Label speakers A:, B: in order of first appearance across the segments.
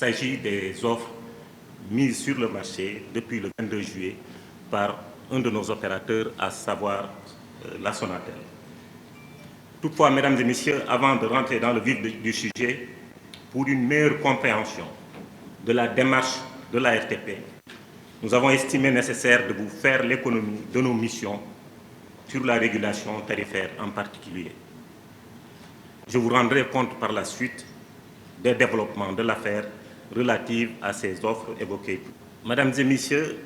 A: s'agit des offres mises sur le marché depuis le 22 juillet par un de nos opérateurs, à savoir la Sonatel. Toutefois, mesdames et messieurs, avant de rentrer dans le vif du sujet, pour une meilleure compréhension de la démarche de la RTP, nous avons estimé nécessaire de vous faire l'économie de nos missions sur la régulation tarifaire en particulier. Je vous rendrai compte par la suite des développements de l'affaire relative à ces offres évoquées. Mesdames et messieurs,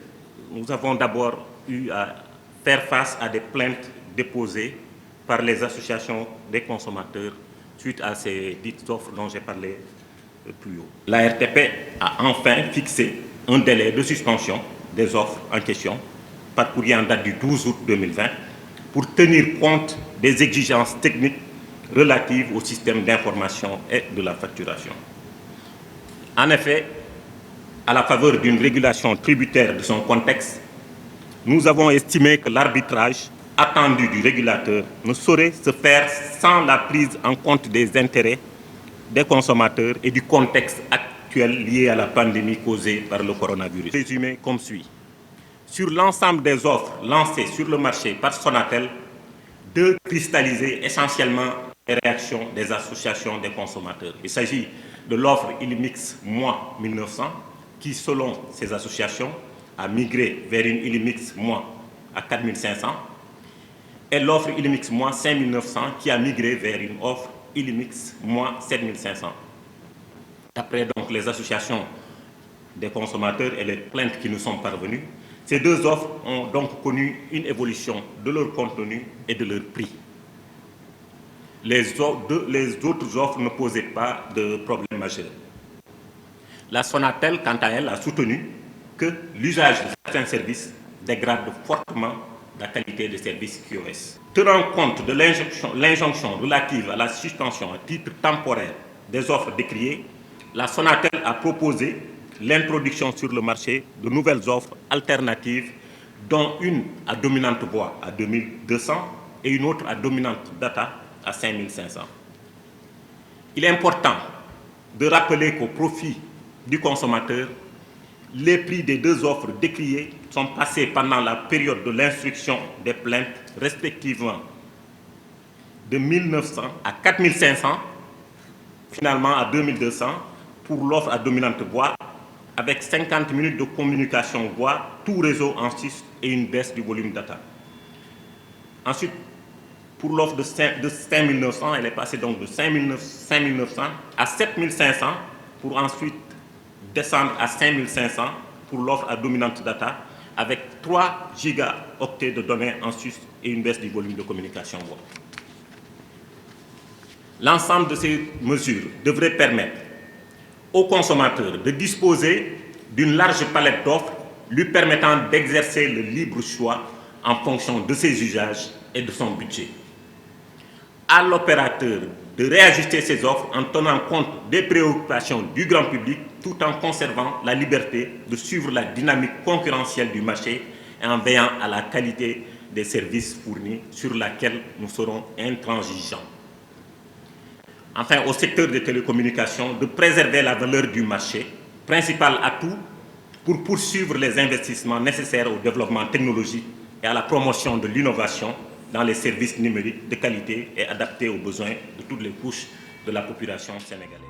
A: nous avons d'abord eu à faire face à des plaintes déposées par les associations des consommateurs suite à ces dites offres dont j'ai parlé plus haut. La RTP a enfin fixé un délai de suspension des offres en question par courrier en date du 12 août 2020 pour tenir compte des exigences techniques relatives au système d'information et de la facturation. En effet, à la faveur d'une régulation tributaire de son contexte, nous avons estimé que l'arbitrage attendu du régulateur ne saurait se faire sans la prise en compte des intérêts des consommateurs et du contexte actuel lié à la pandémie causée par le coronavirus. Résumé comme suit. Sur l'ensemble des offres lancées sur le marché par Sonatel, de cristalliser essentiellement les réactions des associations des consommateurs. Il s'agit de l'offre Illimix Moi 1900 qui, selon ces associations, a migré vers une Illimix Moi à 4500 et l'offre Illimix Moi 5900 qui a migré vers une offre Illimix Moi 7500. D'après donc les associations des consommateurs et les plaintes qui nous sont parvenues, ces deux offres ont donc connu une évolution de leur contenu et de leur prix. Les autres offres ne posaient pas de problème majeur. La Sonatel, quant à elle, a soutenu que l'usage de certains services dégrade fortement la qualité des services QoS. Tenant compte de l'injonction relative à la suspension à titre temporaire des offres décriées, la Sonatel a proposé l'introduction sur le marché de nouvelles offres alternatives, dont une à dominante voix à 2200 et une autre à dominante data à 5500. Il est important de rappeler qu'au profit du consommateur, les prix des deux offres décriées sont passés pendant la période de l'instruction des plaintes respectivement de 1900 à 4500, finalement à 2200 pour l'offre à dominante voix, avec 50 minutes de communication voix, tout réseau en 6 et une baisse du volume data. Ensuite, pour l'offre de 5900, elle est passée donc de 5900 à 7500 pour ensuite descendre à 5500 pour l'offre à dominante data avec 3 gigaoctets de données en sus et une baisse du volume de communication voix. L'ensemble de ces mesures devrait permettre aux consommateurs de disposer d'une large palette d'offres lui permettant d'exercer le libre choix en fonction de ses usages et de son budget. À l'opérateur de réajuster ses offres en tenant compte des préoccupations du grand public tout en conservant la liberté de suivre la dynamique concurrentielle du marché et en veillant à la qualité des services fournis sur laquelle nous serons intransigeants. Enfin, au secteur des télécommunications, de préserver la valeur du marché, principal atout pour poursuivre les investissements nécessaires au développement technologique et à la promotion de l'innovation dans les services numériques de qualité et adaptés aux besoins de toutes les couches de la population sénégalaise.